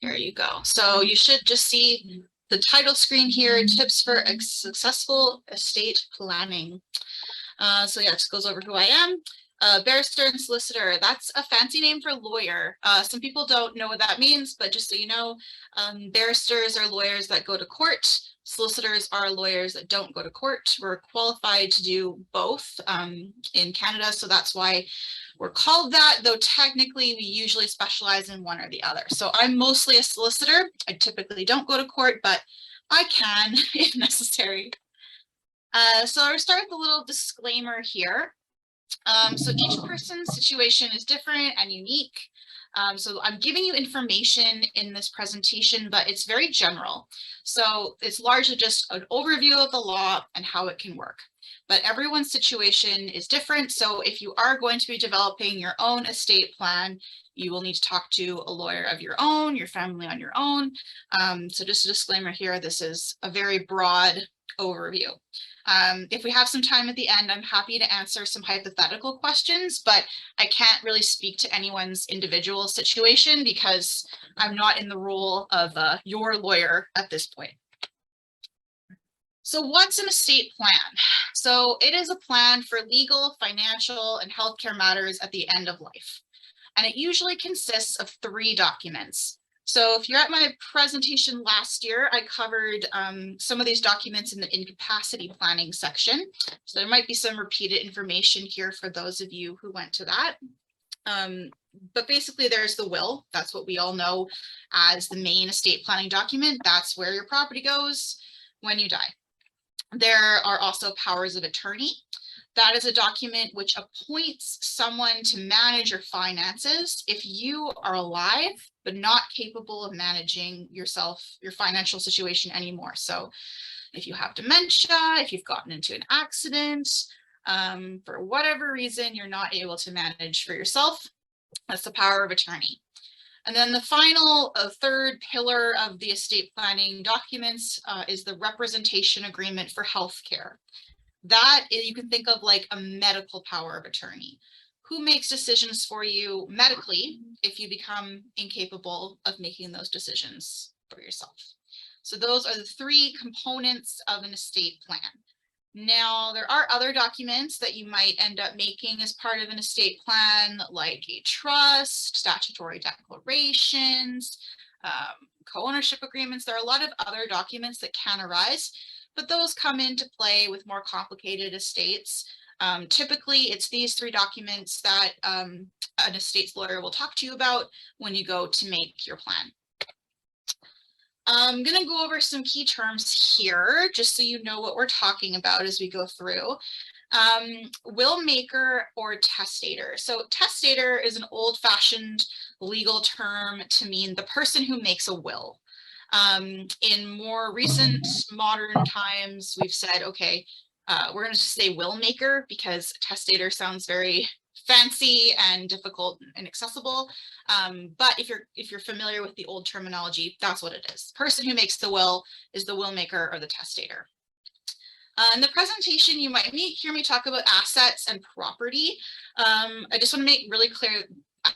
There you go. So you should just see the title screen here, Tips for Successful Estate Planning. So yeah, it just goes over who I am. Barrister and solicitor, that's a fancy name for lawyer. Some people don't know what that means, but just so you know, barristers are lawyers that go to court. Solicitors are lawyers that don't go to court. We're qualified to do both in Canada, so that's why we're called that, though technically we usually specialize in one or the other. So I'm mostly a solicitor. I typically don't go to court, but I can if necessary. So I'll start with a little disclaimer here. So each person's situation is different and unique. So I'm giving you information in this presentation, but it's very general. So it's largely just an overview of the law and how it can work. But everyone's situation is different. So if you are going to be developing your own estate plan, you will need to talk to a lawyer of your own, your family on your own. So just a disclaimer here, this is a very broad overview. If we have some time at the end, I'm happy to answer some hypothetical questions, but I can't really speak to anyone's individual situation because I'm not in the role of your lawyer at this point. So what's an estate plan? So it is a plan for legal, financial, and healthcare matters at the end of life. And it usually consists of 3 documents. So if you're at my presentation last year, I covered some of these documents in the incapacity planning section. So there might be some repeated information here for those of you who went to that. But basically there's the will. That's what we all know as the main estate planning document. That's where your property goes when you die. There are also powers of attorney. That is a document which appoints someone to manage your finances if you are alive, but not capable of managing yourself, your financial situation anymore. So if you have dementia, if you've gotten into an accident, for whatever reason, you're not able to manage for yourself, that's the power of attorney. And then the final, third pillar of the estate planning documents is the representation agreement for healthcare. That you can think of like a medical power of attorney. Who makes decisions for you medically if you become incapable of making those decisions for yourself? So those are the 3 components of an estate plan. Now, there are other documents that you might end up making as part of an estate plan, like a trust, statutory declarations, co-ownership agreements. There are a lot of other documents that can arise, but those come into play with more complicated estates. Typically, it's these 3 documents that an estates lawyer will talk to you about when you go to make your plan. I'm going to go over some key terms here, just so you know what we're talking about as we go through. Will maker or testator. So testator is an old-fashioned legal term to mean the person who makes a will. In more recent modern times, we've said, okay, we're going to say will maker because testator sounds very fancy and difficult and inaccessible. But if you're familiar with the old terminology, that's what it is. The person who makes the will is the will maker or the testator. In the presentation, you might hear me talk about assets and property. I just want to make really clear,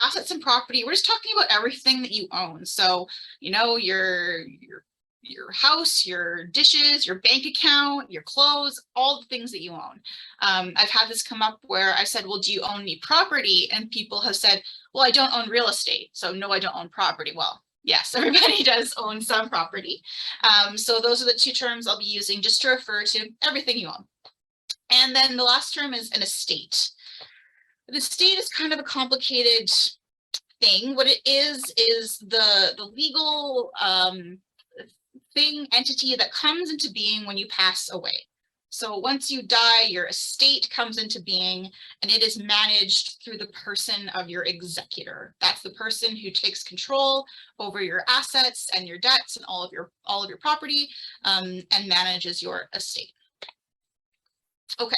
assets and property, we're just talking about everything that you own. So, you know, your house, your dishes, your bank account, your clothes, all the things that you own. I've had this come up where I said, well, do you own any property? And people have said, well, I don't own real estate. So no, I don't own property. Well, yes, everybody does own some property. So those are the 2 terms I'll be using just to refer to everything you own. And then the last term is an estate. An estate is kind of a complicated thing. What it is the legal entity that comes into being when you pass away. So once you die, your estate comes into being, and it is managed through the person of your executor. That's the person who takes control over your assets and your debts and all of your property, and manages your estate. Okay,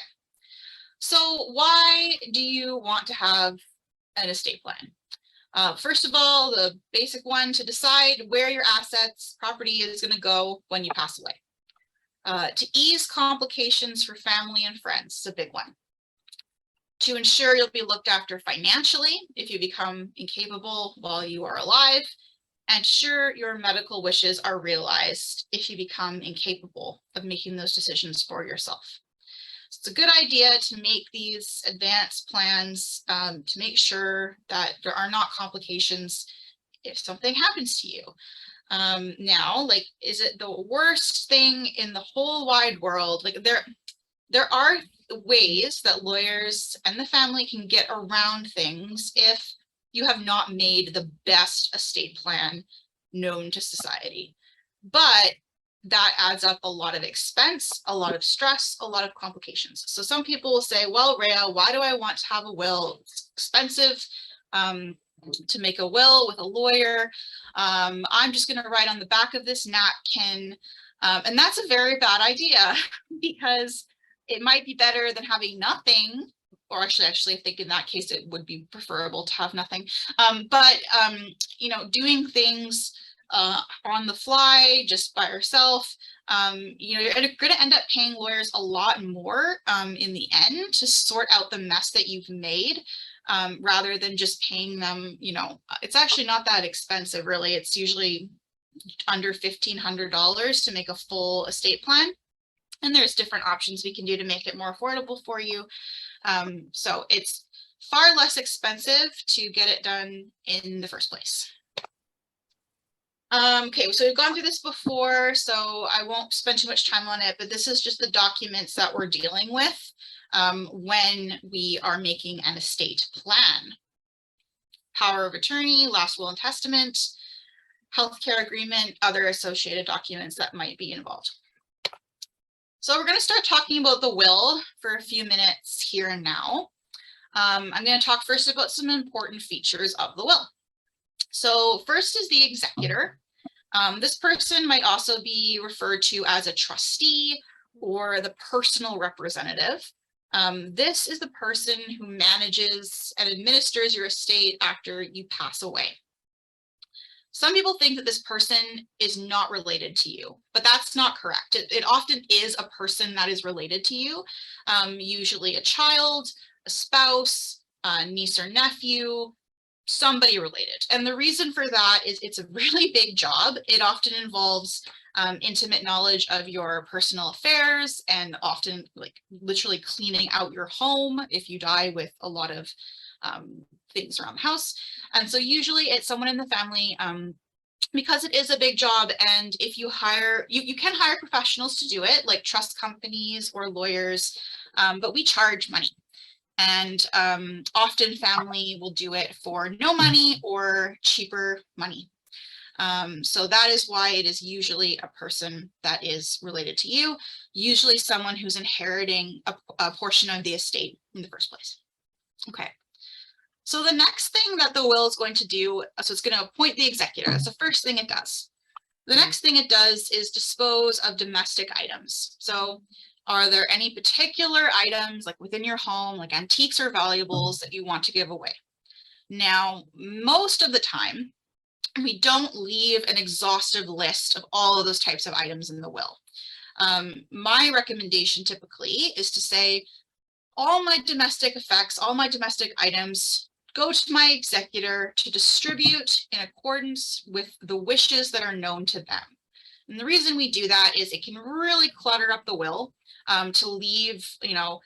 so why do you want to have an estate plan? First of all, the basic one, to decide where your assets, property is going to go when you pass away. To ease complications for family and friends is a big one. To ensure you'll be looked after financially if you become incapable while you are alive. and ensure your medical wishes are realized if you become incapable of making those decisions for yourself. So it's a good idea to make these advanced plans to make sure that there are not complications if something happens to you. Now, like, is it the worst thing in the whole wide world? Like, there are ways that lawyers and the family can get around things if you have not made the best estate plan known to society. But that adds up a lot of expense, a lot of stress, a lot of complications. So some people will say, well, Raya, why do I want to have a will? It's expensive to make a will with a lawyer. I'm just going to write on the back of this napkin. And that's a very bad idea because it might be better than having nothing, or actually, I think in that case, it would be preferable to have nothing. But you know, doing things on the fly, just by yourself, you know, you're going to end up paying lawyers a lot more in the end to sort out the mess that you've made, rather than just paying them. You know, it's actually not that expensive, really. It's usually under $1,500 to make a full estate plan. And there's different options we can do to make it more affordable for you. So it's far less expensive to get it done in the first place. Okay, so we've gone through this before, so I won't spend too much time on it, but this is just the documents that we're dealing with when we are making an estate plan. Power of attorney, last will and testament, healthcare agreement, other associated documents that might be involved. So we're going to start talking about the will for a few minutes here and now. I'm going to talk first about some important features of the will. So first is the executor. This person might also be referred to as a trustee or the personal representative. This is the person who manages and administers your estate after you pass away. Some people think that this person is not related to you, but that's not correct. It often is a person that is related to you, usually a child, a spouse, a niece or nephew, somebody related. And the reason for that is it's a really big job. It often involves intimate knowledge of your personal affairs and often like literally cleaning out your home if you die with a lot of things around the house. And so usually it's someone in the family, because it is a big job. And if you hire, you can hire professionals to do it, like trust companies or lawyers, but we charge money. And often family will do it for no money or cheaper money. So that is why it is usually a person that is related to you, usually someone who's inheriting a portion of the estate in the first place. Okay. So the next thing that the will is going to do, so it's going to appoint the executor. That's the first thing it does. The next thing it does is dispose of domestic items. So are there any particular items like within your home, like antiques or valuables that you want to give away? Now, most of the time, we don't leave an exhaustive list of all of those types of items in the will. My recommendation typically is to say, all my domestic effects, all my domestic items go to my executor to distribute in accordance with the wishes that are known to them. And the reason we do that is it can really clutter up the will to leave, you know,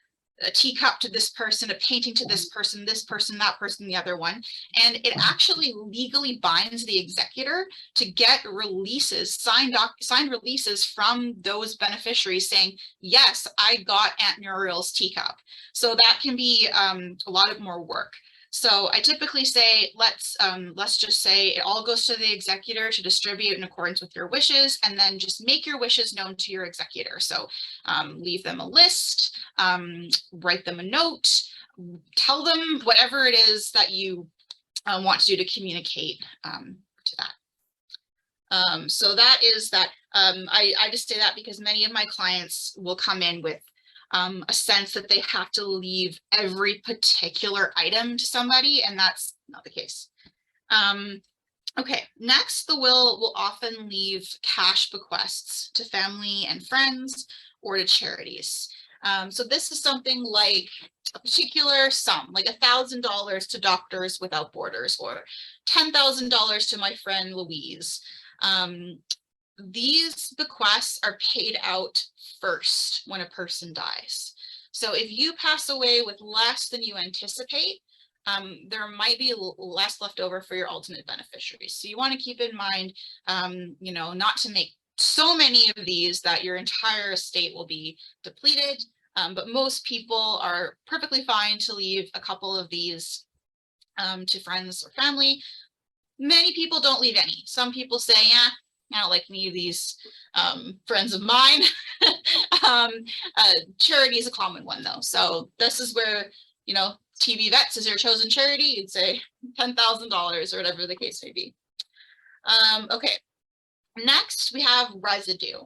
a teacup to this person, a painting to this person, that person, the other one. And it actually legally binds the executor to get releases, signed releases from those beneficiaries saying, yes, I got Aunt Muriel's teacup. So that can be a lot of more work. So I typically say, let's just say it all goes to the executor to distribute in accordance with your wishes, and then just make your wishes known to your executor. So leave them a list, write them a note, tell them whatever it is that you want to do to communicate to that. So that is that. I just say that because many of my clients will come in with a sense that they have to leave every particular item to somebody, and that's not the case. Okay, next, the will often leave cash bequests to family and friends or to charities. So this is something like a particular sum, like $1,000 to Doctors Without Borders, or $10,000 to my friend Louise. These bequests are paid out first when a person dies. So if you pass away with less than you anticipate, there might be less left over for your ultimate beneficiaries. So you want to keep in mind, you know, not to make so many of these that your entire estate will be depleted. But most people are perfectly fine to leave a couple of these to friends or family. Many people don't leave any. Some people say, yeah, I don't like any of these friends of mine. Charity is a common one though. So this is where, you know, TV Vets is your chosen charity. You'd say $10,000 or whatever the case may be. Okay, next we have residue.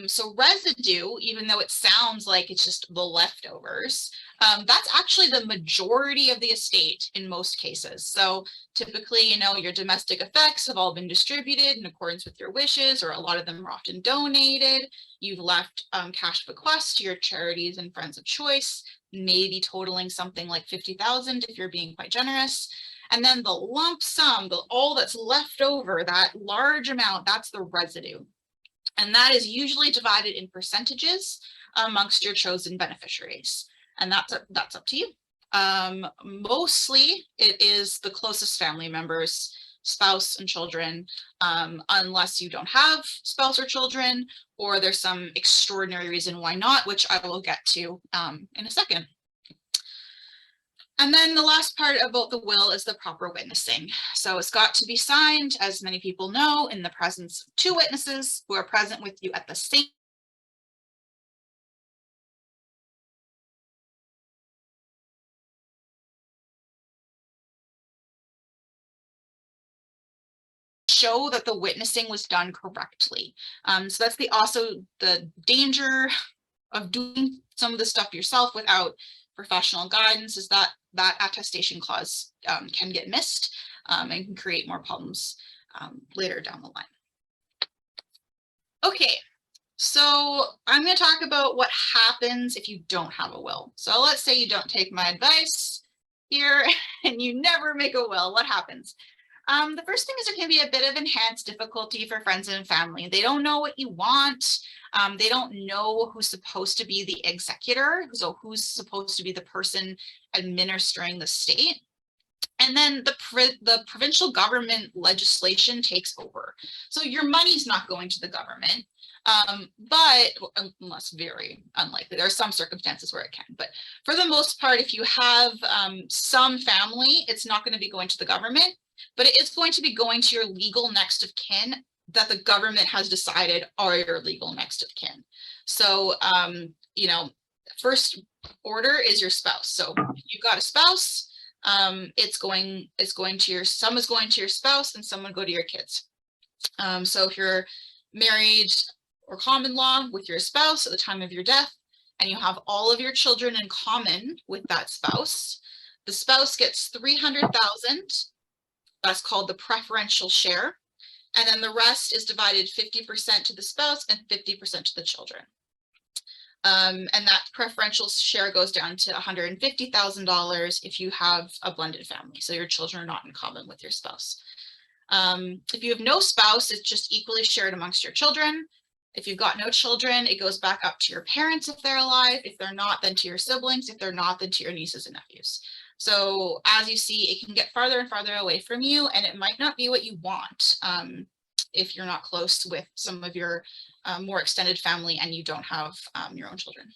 So residue, even though it sounds like it's just the leftovers, that's actually the majority of the estate in most cases. So typically, you know, your domestic effects have all been distributed in accordance with your wishes, or a lot of them are often donated. You've left cash bequests to your charities and friends of choice, maybe totaling something like $50,000 if you're being quite generous. And then the lump sum, all that's left over, that large amount, that's the residue. And that is usually divided in percentages amongst your chosen beneficiaries. And that's up to you. Mostly it is the closest family members, spouse and children, unless you don't have spouse or children, or there's some extraordinary reason why not, which I will get to in a second. And then the last part about the will is the proper witnessing. So it's got to be signed, as many people know, in the presence of two witnesses who are present with you at the same show that the witnessing was done correctly. So that's also the danger of doing some of the stuff yourself without professional guidance, is that attestation clause can get missed and can create more problems later down the line. Okay, so I'm going to talk about what happens if you don't have a will. So let's say you don't take my advice here and you never make a will. What happens? The first thing is there can be a bit of enhanced difficulty for friends and family. They don't know what you want. They don't know who's supposed to be the executor, so who's supposed to be the person administering the state. And then the provincial government legislation takes over. So your money's not going to the government, but unless very unlikely. There are some circumstances where it can, but for the most part, if you have some family, it's not going to be going to the government, but it is going to be going to your legal next of kin that the government has decided are your legal next of kin. So, you know, first order is your spouse. So if you've got a spouse, it's going to your, some is going to your spouse and some would go to your kids. So if you're married or common law with your spouse at the time of your death, and you have all of your children in common with that spouse, the spouse gets $300,000. That's called the preferential share. And then the rest is divided 50% to the spouse and 50% to the children. And that preferential share goes down to $150,000 if you have a blended family. So your children are not in common with your spouse. If you have no spouse, it's just equally shared amongst your children. If you've got no children, it goes back up to your parents if they're alive. If they're not, then to your siblings. If they're not, then to your nieces and nephews. So as you see, it can get farther and farther away from you, and it might not be what you want if you're not close with some of your more extended family and you don't have your own children.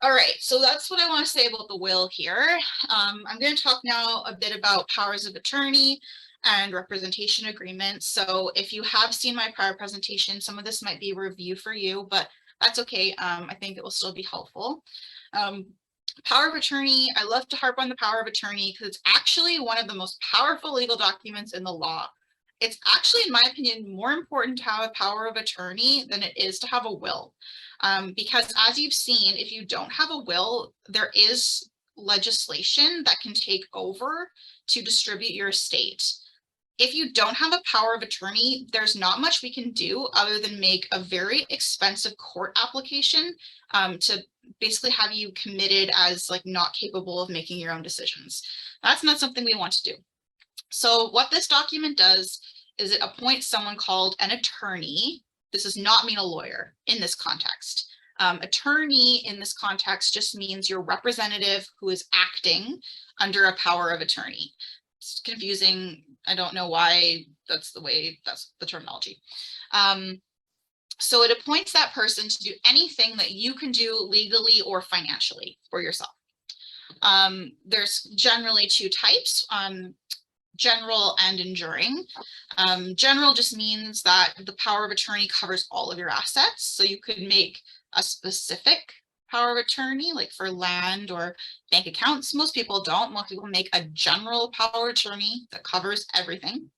All right, so that's what I want to say about the will here. I'm going to talk now a bit about powers of attorney and representation agreements. So if you have seen my prior presentation, some of this might be a review for you, but that's okay. I think it will still be helpful. Power of attorney, I love to harp on the power of attorney because it's actually one of the most powerful legal documents in the law. It's actually, in my opinion, more important to have a power of attorney than it is to have a will. Because as you've seen, if you don't have a will, there is legislation that can take over to distribute your estate. If you don't have a power of attorney, there's not much we can do other than make a very expensive court application to basically have you committed as like not capable of making your own decisions. That's not something we want to do. So what this document does is it appoints someone called an attorney. This does not mean a lawyer in this context. Attorney in this context just means your representative who is acting under a power of attorney. It's confusing. I don't know why that's the terminology. So it appoints that person to do anything that you can do legally or financially for yourself. There's generally two types, general and enduring. General just means that the power of attorney covers all of your assets. So you could make a specific power of attorney, like for land or bank accounts. Most people don't. Most people make a general power of attorney that covers everything.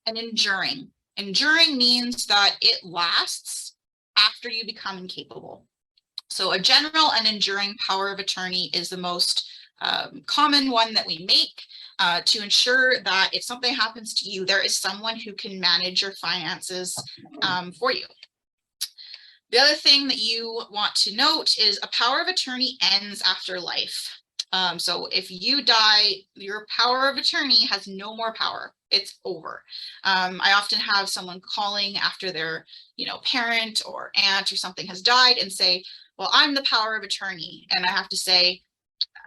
And enduring. Enduring means that it lasts after you become incapable. So a general and enduring power of attorney is the most common one that we make to ensure that if something happens to you, there is someone who can manage your finances for you. The other thing that you want to note is a power of attorney ends after life. So if you die, your power of attorney has no more power. It's over. I often have someone calling after their, parent or aunt or something has died and say, well, I'm the power of attorney. And I have to say,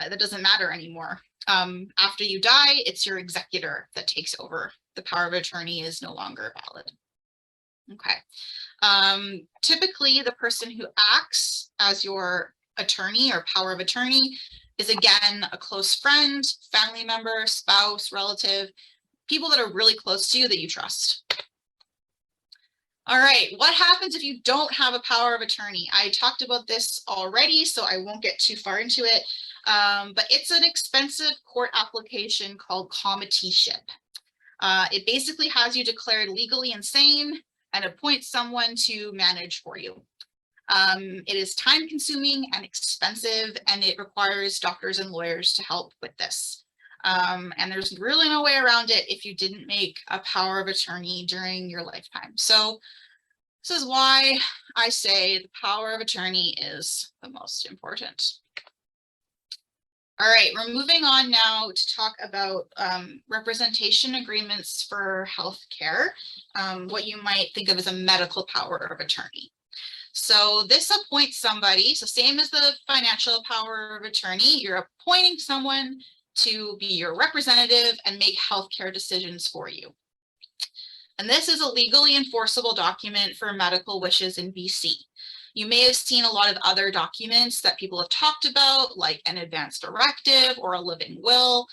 that doesn't matter anymore. After you die, it's your executor that takes over. The power of attorney is no longer valid. Okay. Typically, the person who acts as your attorney or power of attorney is, again, a close friend, family member, spouse, relative, people that are really close to you that you trust. All right, what happens if you don't have a power of attorney? I talked about this already, so I won't get too far into it, but it's an expensive court application called committeeship. It basically has you declared legally insane and appoint someone to manage for you. It is time consuming and expensive, and it requires doctors and lawyers to help with this. And there's really no way around it if you didn't make a power of attorney during your lifetime. So this is why I say the power of attorney is the most important. All right, we're moving on now to talk about representation agreements for healthcare, what you might think of as a medical power of attorney. So this appoints somebody, so same as the financial power of attorney, you're appointing someone to be your representative and make healthcare decisions for you. And this is a legally enforceable document for medical wishes in BC. You may have seen a lot of other documents that people have talked about, like an advance directive or a living will.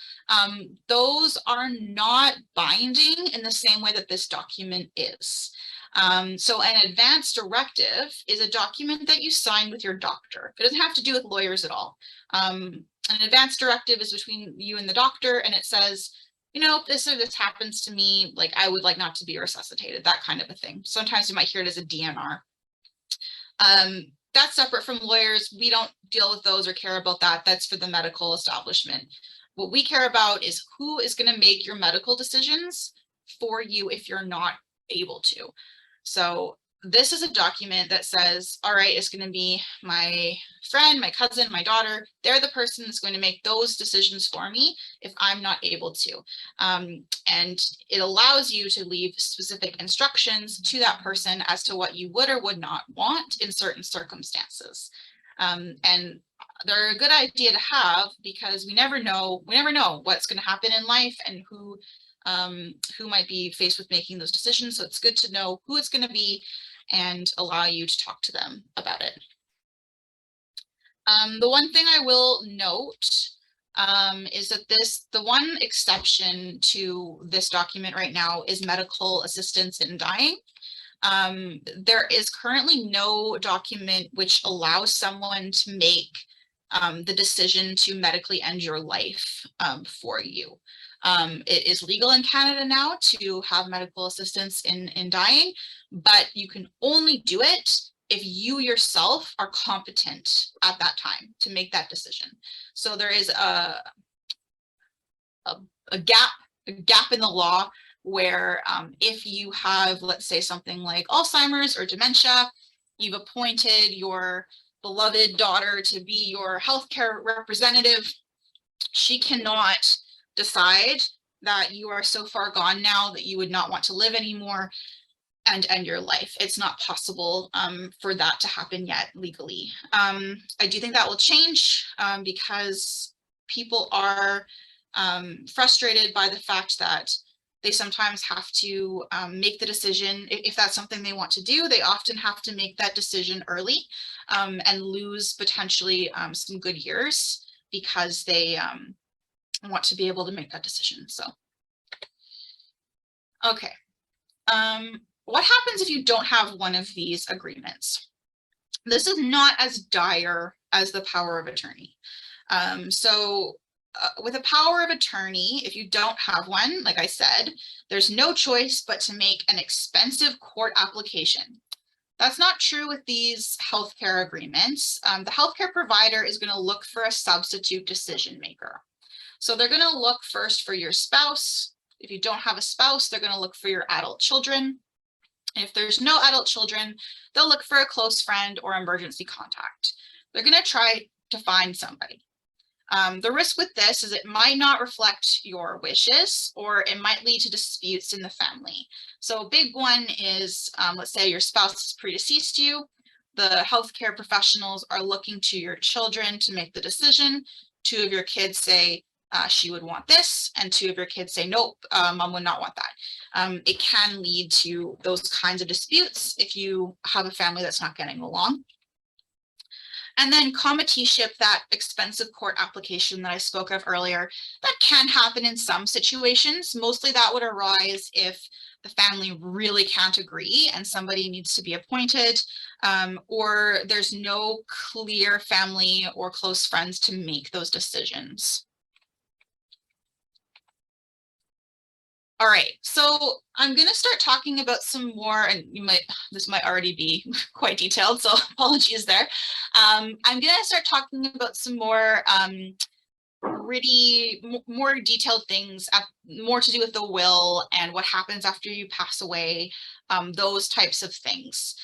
Those are not binding in the same way that this document is. So an advance directive is a document that you sign with your doctor. It doesn't have to do with lawyers at all. An advance directive is between you and the doctor, and it says, if this or this happens to me, like I would like not to be resuscitated, that kind of a thing. Sometimes you might hear it as a DNR. That's separate from lawyers. We don't deal with those or care about that. That's for the medical establishment. What we care about is who is going to make your medical decisions for you if you're not able to. So this is a document that says, all right, it's going to be my friend, my cousin, my daughter. They're the person that's going to make those decisions for me if I'm not able to. And it allows you to leave specific instructions to that person as to what you would or would not want in certain circumstances. And they're a good idea to have because we never know what's going to happen in life and who might be faced with making those decisions. So it's good to know who it's going to be and allow you to talk to them about it. The one thing I will note is that the one exception to this document right now is medical assistance in dying. There is currently no document which allows someone to make the decision to medically end your life for you. It is legal in Canada now to have medical assistance in dying, but you can only do it if you yourself are competent at that time to make that decision. So there is a gap in the law where if you have, let's say, something like Alzheimer's or dementia, you've appointed your beloved daughter to be your healthcare representative, she cannot decide that you are so far gone now that you would not want to live anymore and end your life. It's not possible for that to happen yet legally. I do think that will change because people are frustrated by the fact that they sometimes have to make the decision. If that's something they want to do, they often have to make that decision early and lose potentially some good years because they want to be able to make that decision. So, okay. What happens if you don't have one of these agreements? This is not as dire as the power of attorney. With a power of attorney, if you don't have one, like I said, there's no choice but to make an expensive court application. That's not true with these healthcare agreements. The healthcare provider is going to look for a substitute decision maker. So they're going to look first for your spouse. If you don't have a spouse, they're going to look for your adult children. If there's no adult children, they'll look for a close friend or emergency contact. They're going to try to find somebody. The risk with this is it might not reflect your wishes, or it might lead to disputes in the family. So a big one is, let's say your spouse has predeceased you. The healthcare professionals are looking to your children to make the decision. 2 of your kids say she would want this, and 2 of your kids say, nope, mom would not want that. It can lead to those kinds of disputes if you have a family that's not getting along. And then committeeship, that expensive court application that I spoke of earlier, that can happen in some situations. Mostly that would arise if the family really can't agree and somebody needs to be appointed, or there's no clear family or close friends to make those decisions. All right, so I'm going to start talking about some more, and this might already be quite detailed, so apologies there. I'm going to start talking about some more more detailed things, more to do with the will and what happens after you pass away, those types of things,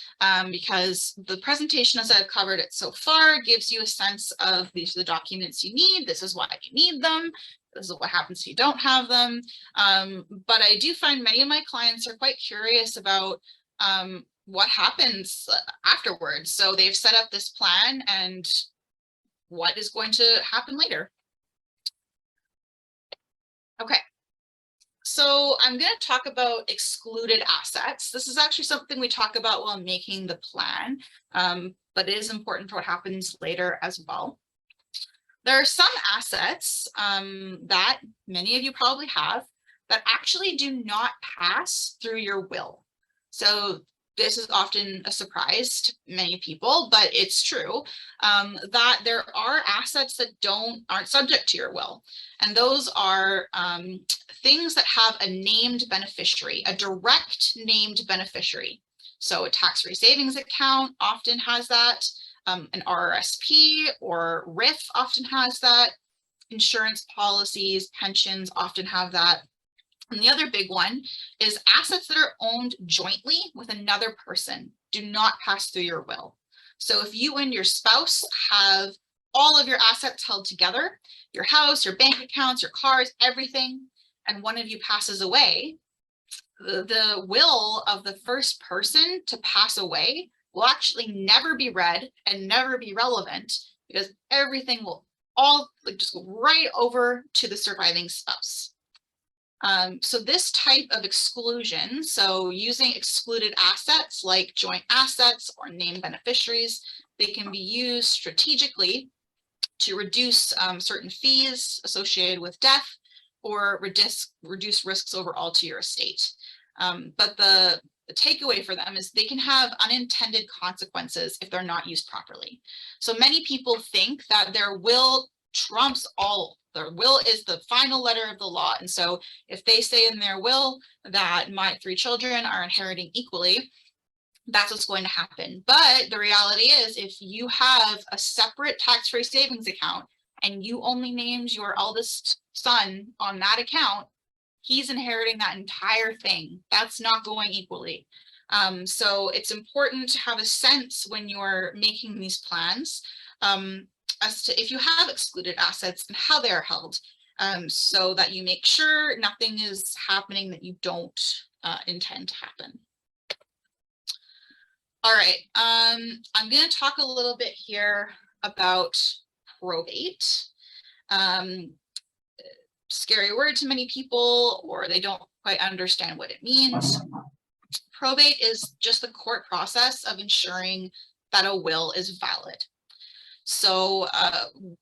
because the presentation, as I've covered it so far, gives you a sense of these are the documents you need, this is why you need them, this is what happens if you don't have them. But I do find many of my clients are quite curious about what happens afterwards. So they've set up this plan and what is going to happen later. Okay, so I'm going to talk about excluded assets. This is actually something we talk about while making the plan, but it is important for what happens later as well. There are some assets that many of you probably have that actually do not pass through your will. So this is often a surprise to many people, but it's true that there are assets that aren't subject to your will. And those are things that have a named beneficiary, a direct named beneficiary. So a tax-free savings account often has that. An RRSP or RIF often has that. Insurance policies, pensions often have that. And the other big one is assets that are owned jointly with another person do not pass through your will. So if you and your spouse have all of your assets held together, your house, your bank accounts, your cars, everything, and one of you passes away, the will of the first person to pass away will actually never be read and never be relevant, because everything will all just go right over to the surviving spouse. So this type of exclusion, so using excluded assets like joint assets or named beneficiaries, they can be used strategically to reduce certain fees associated with death or reduce risks overall to your estate. But the takeaway for them is they can have unintended consequences if they're not used properly. So many people think that their will trumps all. Their will is the final letter of the law. And so if they say in their will that my 3 children are inheriting equally, that's what's going to happen. But the reality is, if you have a separate tax-free savings account and you only named your eldest son on that account, he's inheriting that entire thing. That's not going equally. So it's important to have a sense when you're making these plans as to if you have excluded assets and how they are held, so that you make sure nothing is happening that you don't intend to happen. All right, I'm going to talk a little bit here about probate. Scary word to many people, or they don't quite understand what it means. Probate is just the court process of ensuring that a will is valid. So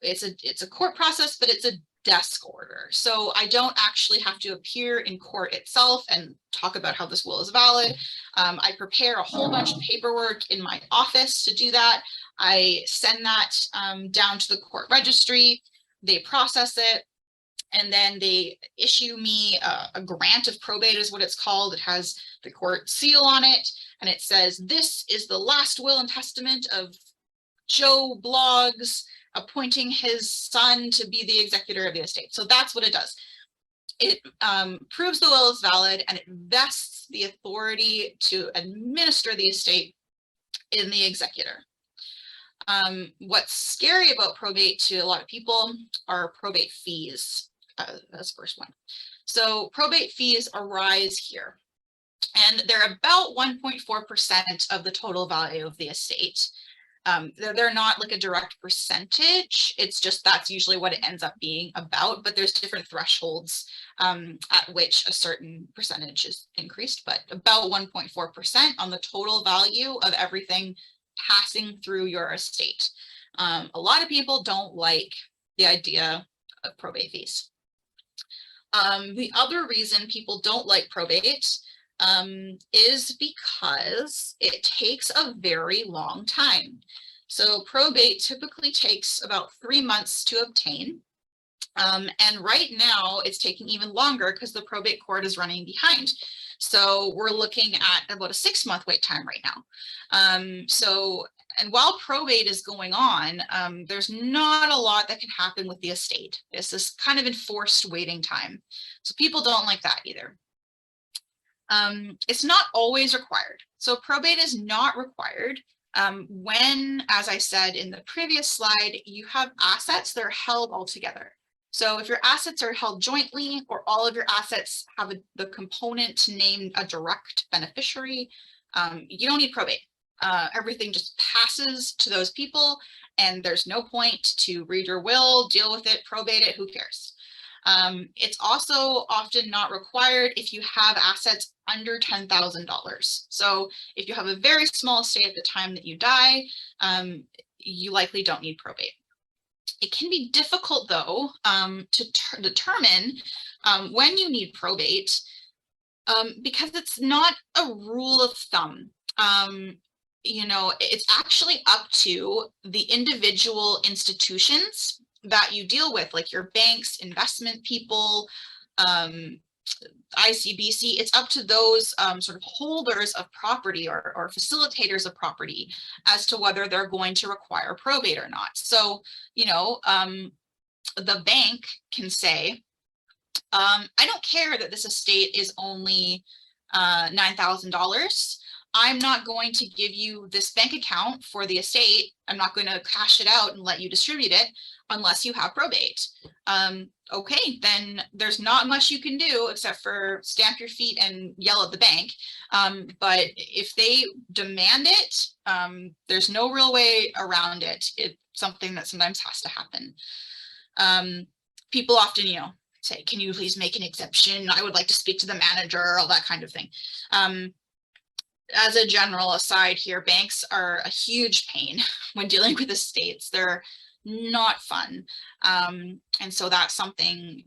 it's a court process, but it's a desk order. So I don't actually have to appear in court itself and talk about how this will is valid. I prepare a whole bunch of paperwork in my office to do that. I send that down to the court registry. They process it. And then they issue me a grant of probate is what it's called. It has the court seal on it. And it says, this is the last will and testament of Joe Bloggs, appointing his son to be the executor of the estate. So that's what it does. It proves the will is valid, and it vests the authority to administer the estate in the executor. What's scary about probate to a lot of people are probate fees. That's the first one. So probate fees arise here, and they're about 1.4% of the total value of the estate. They're not like a direct percentage. It's just that's usually what it ends up being about, but there's different thresholds at which a certain percentage is increased, but about 1.4% on the total value of everything passing through your estate. A lot of people don't like the idea of probate fees. The other reason people don't like probate is because it takes a very long time. So probate typically takes about 3 months to obtain. And right now it's taking even longer because the probate court is running behind. So we're looking at about a 6-month wait time right now. And while probate is going on, there's not a lot that can happen with the estate. It's this kind of enforced waiting time. So people don't like that either. It's not always required. So probate is not required when, as I said in the previous slide, you have assets that are held all together. So if your assets are held jointly, or all of your assets have the component to name a direct beneficiary, you don't need probate. Everything just passes to those people, and there's no point to read your will, deal with it, probate it, who cares? It's also often not required if you have assets under $10,000. So if you have a very small estate at the time that you die, you likely don't need probate. It can be difficult, though, to determine when you need probate, because it's not a rule of thumb. You know, it's actually up to the individual institutions that you deal with, like your banks, investment people, ICBC. It's up to those sort of holders of property or facilitators of property as to whether they're going to require probate or not. So, you know, the bank can say, I don't care that this estate is only $9,000. I'm not going to give you this bank account for the estate. I'm not going to cash it out and let you distribute it unless you have probate. Okay, then there's not much you can do except for stamp your feet and yell at the bank. But if they demand it, there's no real way around it. It's something that sometimes has to happen. People often, you know, say, can you please make an exception? I would like to speak to the manager, all that kind of thing. As a general aside here, banks are a huge pain when dealing with estates. They're not fun. And so that's something,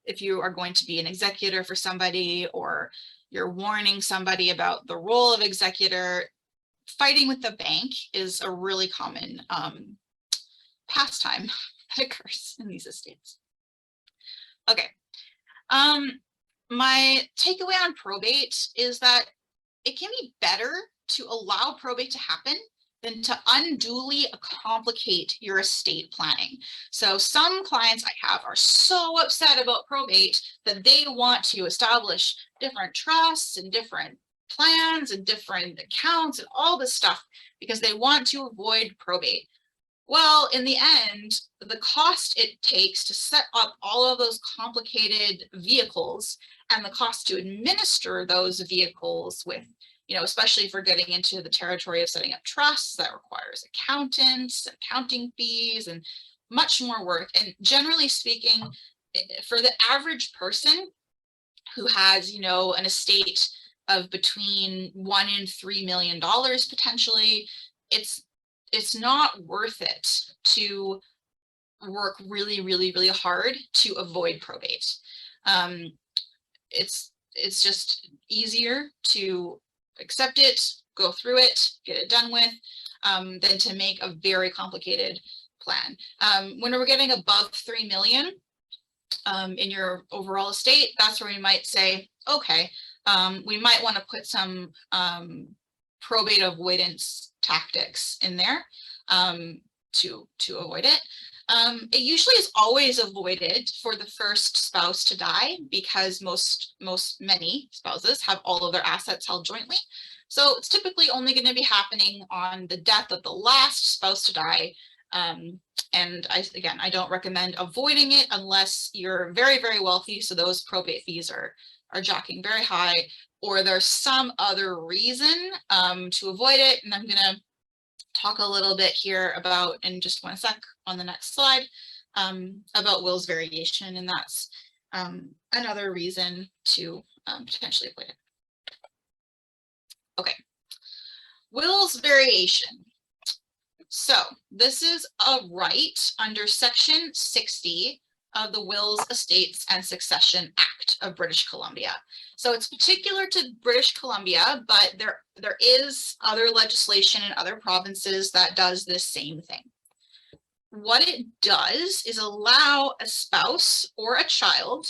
if you are going to be an executor for somebody, or you're warning somebody about the role of executor, fighting with the bank is a really common pastime that occurs in these estates. Okay. My takeaway on probate is that it can be better to allow probate to happen than to unduly complicate your estate planning. So some clients I have are so upset about probate that they want to establish different trusts and different plans and different accounts and all this stuff because they want to avoid probate. Well, in the end, the cost it takes to set up all of those complicated vehicles and the cost to administer those vehicles with, especially if we're getting into the territory of setting up trusts, that requires accountants, accounting fees, and much more work. And generally speaking, for the average person who has, an estate of between $1 and $3 million potentially, it's not worth it to work really, really, really hard to avoid probate. It's just easier to accept it, go through it, get it done with, than to make a very complicated plan. When we're getting above 3 million in your overall estate, that's where we might say, okay, we might want to put some probate avoidance tactics in there to avoid it. It usually is always avoided for the first spouse to die because many spouses have all of their assets held jointly. So it's typically only going to be happening on the death of the last spouse to die. And I don't recommend avoiding it unless you're very, very wealthy. So those probate fees are jacking very high, or there's some other reason to avoid it. And I'm going to talk a little bit here about, in just one sec on the next slide, about wills variation, and that's another reason to potentially avoid it. Okay, wills variation. So this is a right under Section 60 of the Wills, Estates and Succession Act of British Columbia. So it's particular to British Columbia, but there is other legislation in other provinces that does this same thing. What it does is allow a spouse or a child,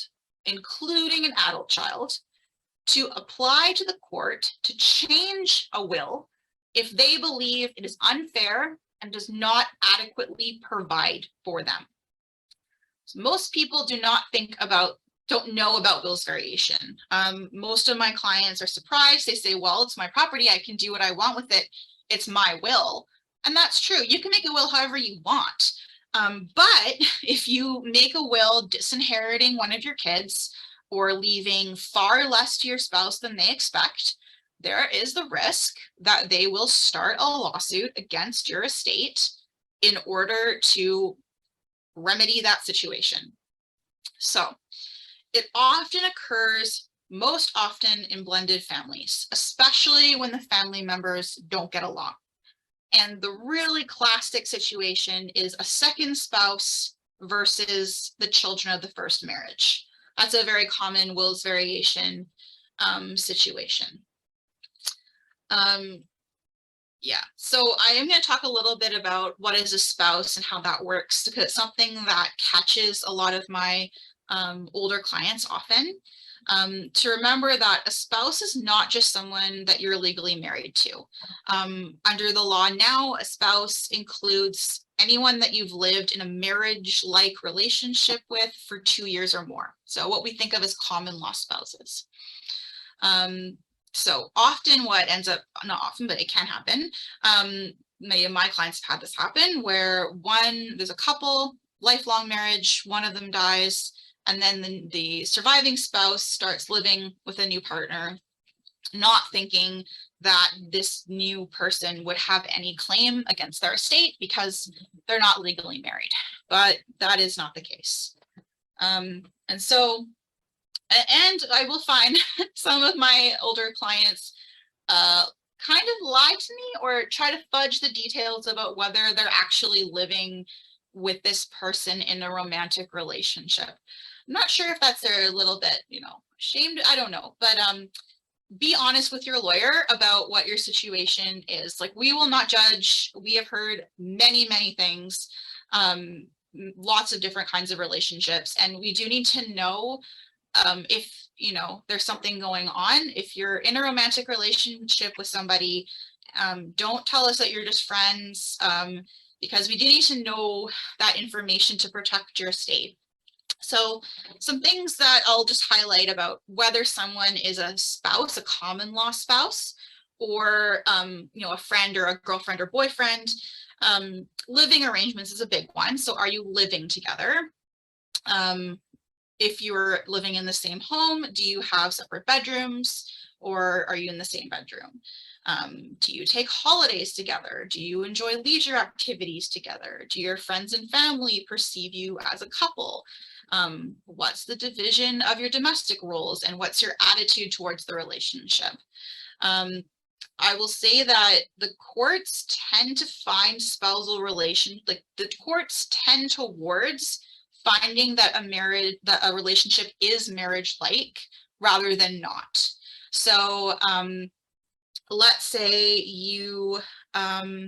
including an adult child, to apply to the court to change a will if they believe it is unfair and does not adequately provide for them. So most people don't know about wills variation. Most of my clients are surprised. They say, well, it's my property. I can do what I want with it. It's my will. And that's true. You can make a will however you want. But if you make a will disinheriting one of your kids or leaving far less to your spouse than they expect, there is the risk that they will start a lawsuit against your estate in order to remedy that situation. So it often occurs, most often in blended families, especially when the family members don't get along. And the really classic situation is a second spouse versus the children of the first marriage. That's a very common wills variation situation. Yeah, so I am going to talk a little bit about what is a spouse and how that works, because it's something that catches a lot of my older clients often. To remember that a spouse is not just someone that you're legally married to. Under the law now, a spouse includes anyone that you've lived in a marriage-like relationship with for 2 years or more. So what we think of as common law spouses. So often what ends up, not often, but it can happen. Many of my clients have had this happen where there's a couple, lifelong marriage, one of them dies, and then the surviving spouse starts living with a new partner, not thinking that this new person would have any claim against their estate because they're not legally married, but that is not the case. And I will find some of my older clients kind of lie to me or try to fudge the details about whether they're actually living with this person in a romantic relationship. I'm not sure if that's a little bit, ashamed. I don't know, but be honest with your lawyer about what your situation is. Like, we will not judge. We have heard many, many things, lots of different kinds of relationships, and we do need to know if there's something going on. If you're in a romantic relationship with somebody Don't tell us that you're just friends, because we do need to know that information to protect your estate. So some things that I'll just highlight about whether someone is a spouse, a common law spouse, or a friend or a girlfriend or boyfriend. Living arrangements is a big one. So are you living together? If you're living in the same home, do you have separate bedrooms, or are you in the same bedroom? Do you take holidays together? Do you enjoy leisure activities together? Do your friends and family perceive you as a couple? What's the division of your domestic roles, and what's your attitude towards the relationship? I will say that the courts tend to find spousal relations, like the courts tend towards finding that a relationship is marriage-like rather than not. So let's say you have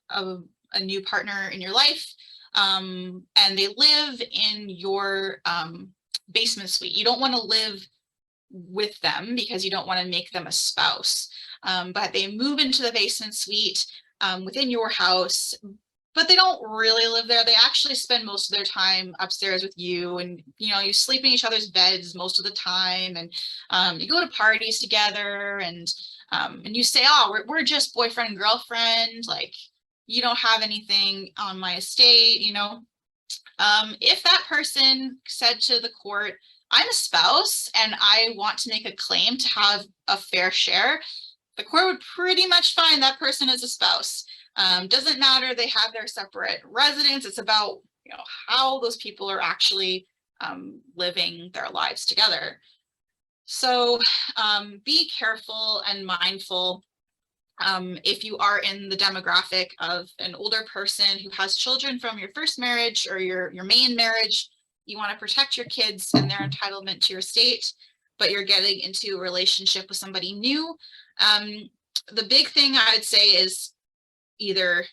a new partner in your life, and they live in your basement suite. You don't want to live with them because you don't want to make them a spouse, but they move into the basement suite within your house, but they don't really live there. They actually spend most of their time upstairs with you, and you sleep in each other's beds most of the time, and you go to parties together, and you say, oh, we're just boyfriend and girlfriend, like you don't have anything on my estate. If that person said to the court, I'm a spouse and I want to make a claim to have a fair share, the court would pretty much find that person as a spouse. Doesn't matter, they have their separate residence. It's about how those people are actually living their lives together. So be careful and mindful. If you are in the demographic of an older person who has children from your first marriage or your main marriage, you want to protect your kids and their entitlement to your estate, but you're getting into a relationship with somebody new. The big thing I'd say is either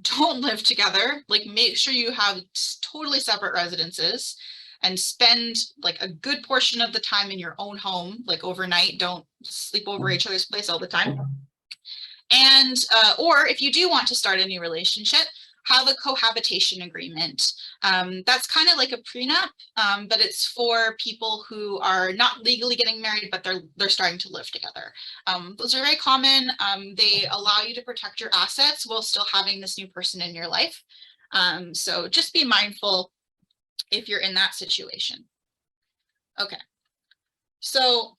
don't live together, like make sure you have totally separate residences and spend like a good portion of the time in your own home, like overnight. Don't sleep over each other's place all the time. And or if you do want to start a new relationship, have a cohabitation agreement. That's kind of like a prenup, but it's for people who are not legally getting married, but they're starting to live together. Those are very common. They allow you to protect your assets while still having this new person in your life. So just be mindful if you're in that situation. Okay. So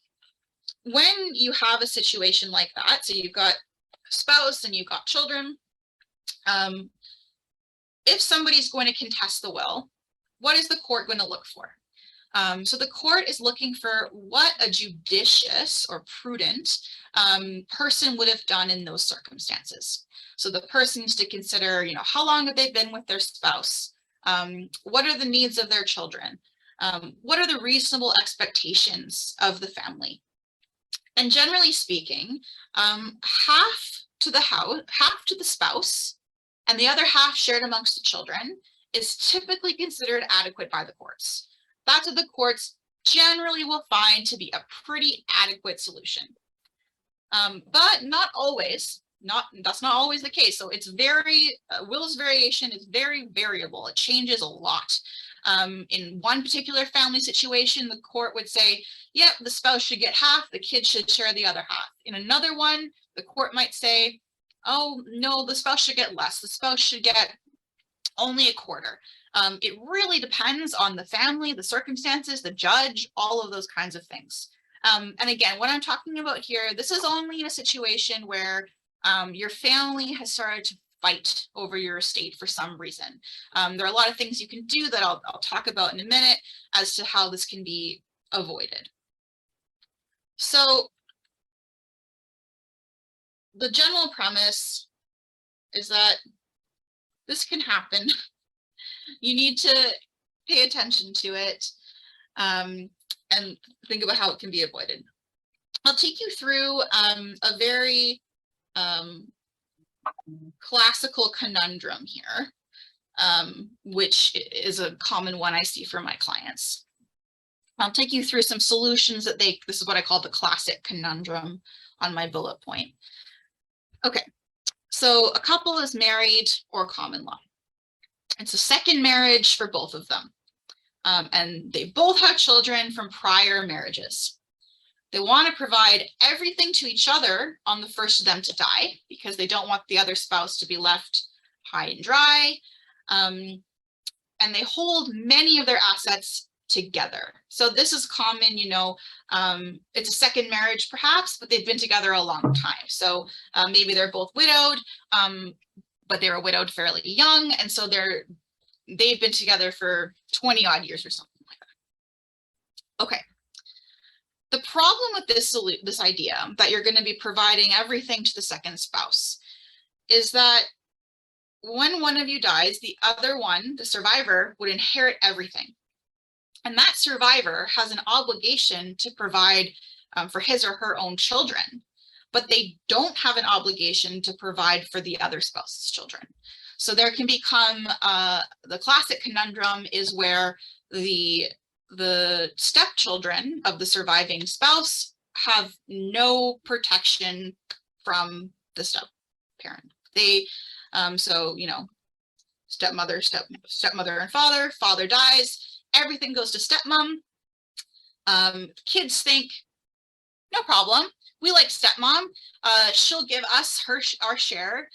when you have a situation like that, so you've got a spouse and you've got children, if somebody's going to contest the will, what is the court going to look for? So the court is looking for what a judicious or prudent person would have done in those circumstances. So the person is to consider, how long have they been with their spouse? What are the needs of their children? What are the reasonable expectations of the family? And generally speaking, half to the house, half to the spouse, and the other half shared amongst the children is typically considered adequate by the courts. That's what the courts generally will find to be a pretty adequate solution. But not always, that's not always the case. So it's will's variation is very variable. It changes a lot. In one particular family situation, the court would say, yep, the spouse should get half, the kids should share the other half. In another one, the court might say, oh, no, the spouse should get less. The spouse should get only a quarter. It really depends on the family, the circumstances, the judge, all of those kinds of things. And again, what I'm talking about here, this is only in a situation where your family has started to fight over your estate for some reason. There are a lot of things you can do that I'll talk about in a minute as to how this can be avoided. So the general premise is that this can happen. You need to pay attention to it and think about how it can be avoided. I'll take you through a very classical conundrum here, which is a common one I see for my clients. I'll take you through some solutions that this is what I call the classic conundrum. on my bullet point. Okay, so a couple is married or common law. It's a second marriage for both of them. And they both have children from prior marriages. They want to provide everything to each other on the first of them to die because they don't want the other spouse to be left high and dry. And they hold many of their assets together. So this is common, you know, it's a second marriage perhaps, but they've been together a long time. So maybe they're both widowed, but they were widowed fairly young. And so they've been together for 20 odd years or something like that. Okay. The problem with this idea that you're going to be providing everything to the second spouse is that when one of you dies, the other one, the survivor, would inherit everything. And that survivor has an obligation to provide for his or her own children, but they don't have an obligation to provide for the other spouse's children. So there can become the classic conundrum is where the stepchildren of the surviving spouse have no protection from the step parent. They so, you know, stepmother and father dies, everything goes to stepmom. Kids think, no problem, we like stepmom, she'll give us our share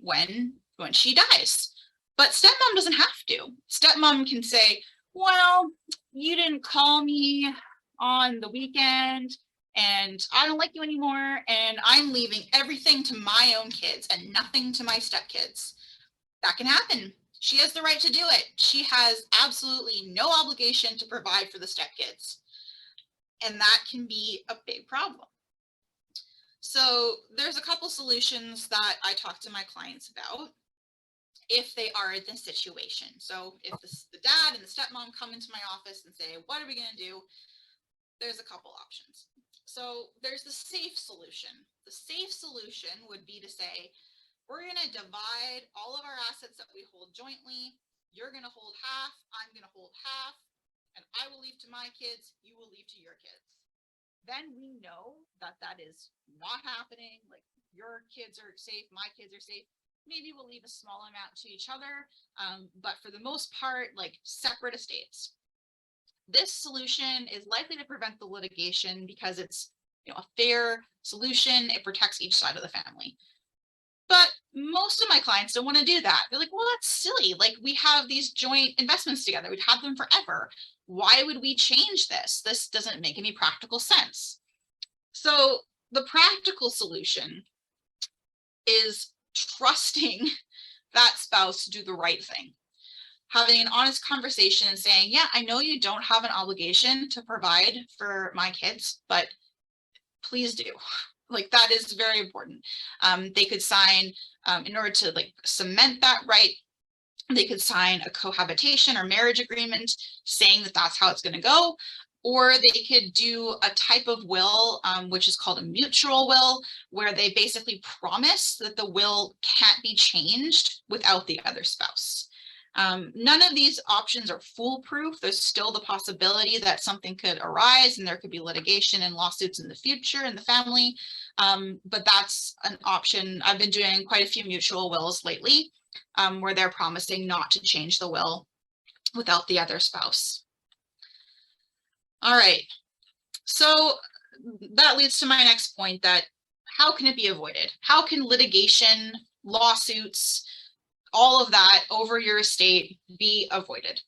when she dies. But stepmom doesn't have to. Stepmom can say, well, you didn't call me on the weekend and I don't like you anymore, and I'm leaving everything to my own kids and nothing to my stepkids. That can happen. She has the right to do it. She has absolutely no obligation to provide for the stepkids. And that can be a big problem. So there's a couple solutions that I talk to my clients about if they are in this situation. So if the dad and the stepmom come into my office and say, what are we going to do? There's a couple options. So there's the safe solution. The safe solution would be to say, we're going to divide all of our assets that we hold jointly. You're going to hold half, I'm going to hold half, and I will leave to my kids, you will leave to your kids. Then we know that that is not happening. Like, your kids are safe, my kids are safe. Maybe we'll leave a small amount to each other, but for the most part, like, separate estates. This solution is likely to prevent the litigation because it's, you know, a fair solution. It protects each side of the family. But most of my clients don't want to do that. They're like, well, that's silly. Like, we have these joint investments together. We'd have them forever. Why would we change this? This doesn't make any practical sense. So the practical solution is trusting that spouse to do the right thing. Having an honest conversation and saying, yeah, I know you don't have an obligation to provide for my kids, but please do. Like, that is very important. They could sign, in order to like cement that right, they could sign a cohabitation or marriage agreement saying that that's how it's going to go, or they could do a type of will, which is called a mutual will, where they basically promise that the will can't be changed without the other spouse. None of these options are foolproof. There's still the possibility that something could arise and there could be litigation and lawsuits in the future in the family. But that's an option. I've been doing quite a few mutual wills lately, where they're promising not to change the will without the other spouse. All right. So that leads to my next point, that how can it be avoided? How can litigation, lawsuits, all of that over your estate be avoided?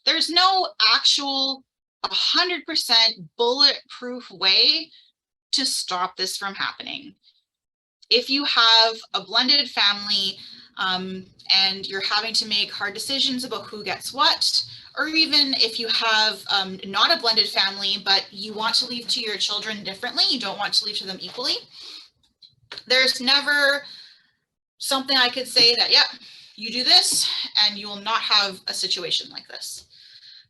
There's no actual 100% bulletproof way to stop this from happening. If you have a blended family and you're having to make hard decisions about who gets what, or even if you have not a blended family, but you want to leave to your children differently, you don't want to leave to them equally, there's never something I could say that, yeah, you do this and you will not have a situation like this.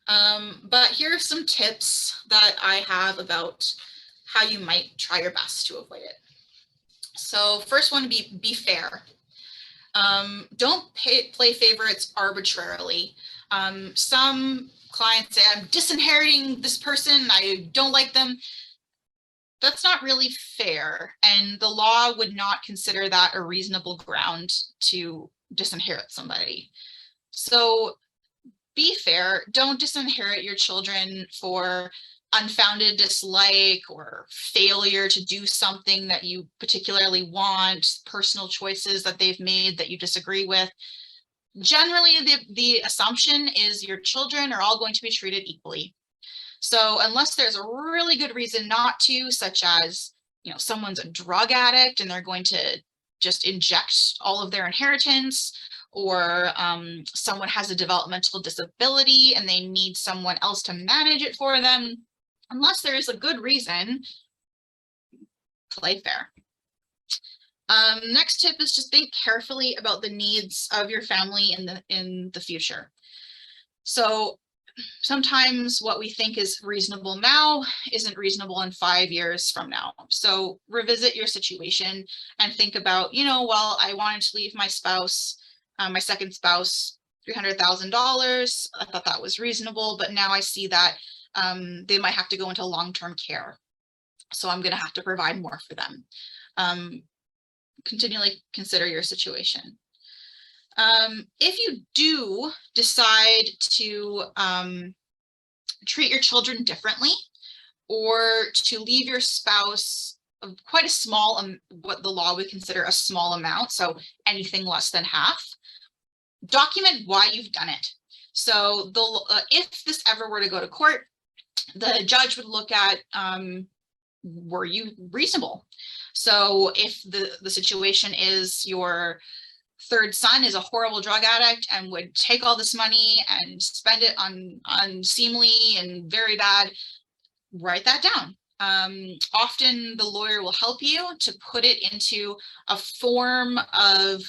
But here are some tips that I have about how you might try your best to avoid it. So first one, be fair. Don't play favorites arbitrarily. Some clients say, I'm disinheriting this person, I don't like them. that's not really fair, and the law would not consider that a reasonable ground to disinherit somebody. So be fair, don't disinherit your children for unfounded dislike or failure to do something that you particularly want, personal choices that they've made that you disagree with. Generally, the assumption is your children are all going to be treated equally. So unless there's a really good reason not to, such as, you know, someone's a drug addict and they're going to just inject all of their inheritance, or someone has a developmental disability and they need someone else to manage it for them, unless there is a good reason, play fair. Next tip is just think carefully about the needs of your family in the future. So sometimes what we think is reasonable now isn't reasonable in 5 years from now. So revisit your situation and think about, you know, well, I wanted to leave my spouse, my second spouse, $300,000. I thought that was reasonable, but now I see that they might have to go into long-term care. So I'm going to have to provide more for them. Continually consider your situation. If you do decide to treat your children differently, or to leave your spouse quite a small, what the law would consider a small amount, so anything less than half, document why you've done it. So if this ever were to go to court, the judge would look at, were you reasonable? So if the situation is your third son is a horrible drug addict and would take all this money and spend it on unseemly and very bad, write that down. Often the lawyer will help you to put it into a form of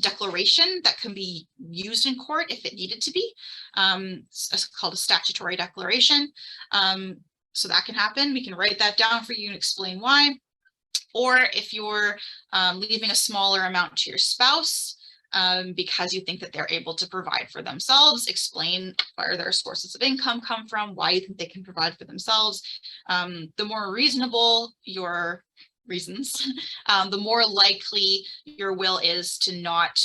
declaration that can be used in court if it needed to be. It's called a statutory declaration. So that can happen. We can write that down for you and explain why. Or if you're leaving a smaller amount to your spouse because you think that they're able to provide for themselves, explain where their sources of income come from, why you think they can provide for themselves. The more reasonable your reasons, the more likely your will is to not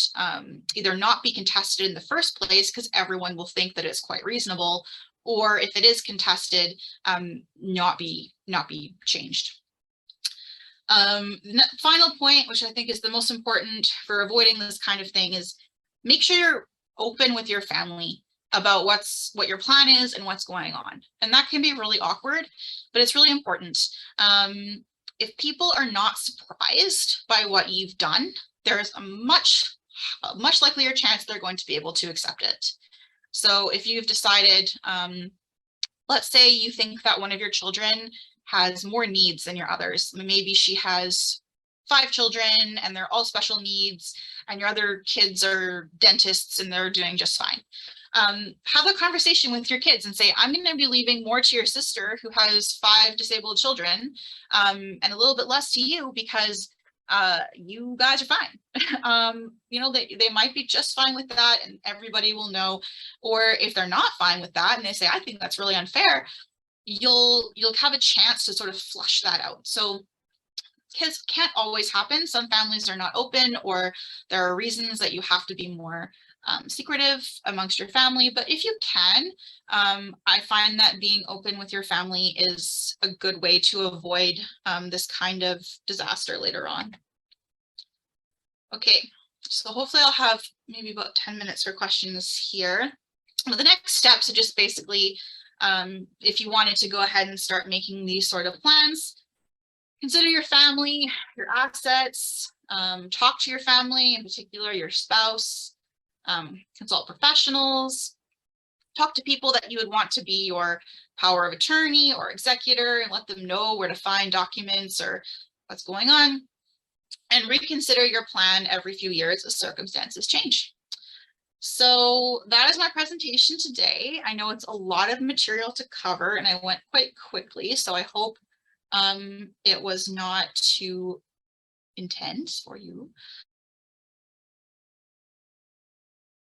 either not be contested in the first place because everyone will think that it's quite reasonable, or if it is contested, not be changed. Final point, which I think is the most important for avoiding this kind of thing, is make sure you're open with your family about what your plan is and what's going on. And that can be really awkward, but it's really important. If people are not surprised by what you've done, there's a much likelier chance they're going to be able to accept it. So if you've decided, let's say you think that one of your children has more needs than your others. Maybe she has 5 children and they're all special needs, and your other kids are dentists and they're doing just fine. Have a conversation with your kids and say, I'm going to be leaving more to your sister who has 5 disabled children and a little bit less to you because you guys are fine. You know, they might be just fine with that and everybody will know. Or if they're not fine with that and they say, I think that's really unfair, you'll have a chance to sort of flush that out. So kids can't always happen. Some families are not open, or there are reasons that you have to be more secretive amongst your family. But if you can, I find that being open with your family is a good way to avoid this kind of disaster later on. Okay, so hopefully I'll have maybe about 10 minutes for questions here. But the next steps are just basically, if you wanted to go ahead and start making these sort of plans, consider your family, your assets, talk to your family, in particular your spouse, consult professionals, talk to people that you would want to be your power of attorney or executor, and let them know where to find documents or what's going on, and reconsider your plan every few years as circumstances change. So that is my presentation today. I know it's a lot of material to cover and I went quite quickly, so I hope it was not too intense for you.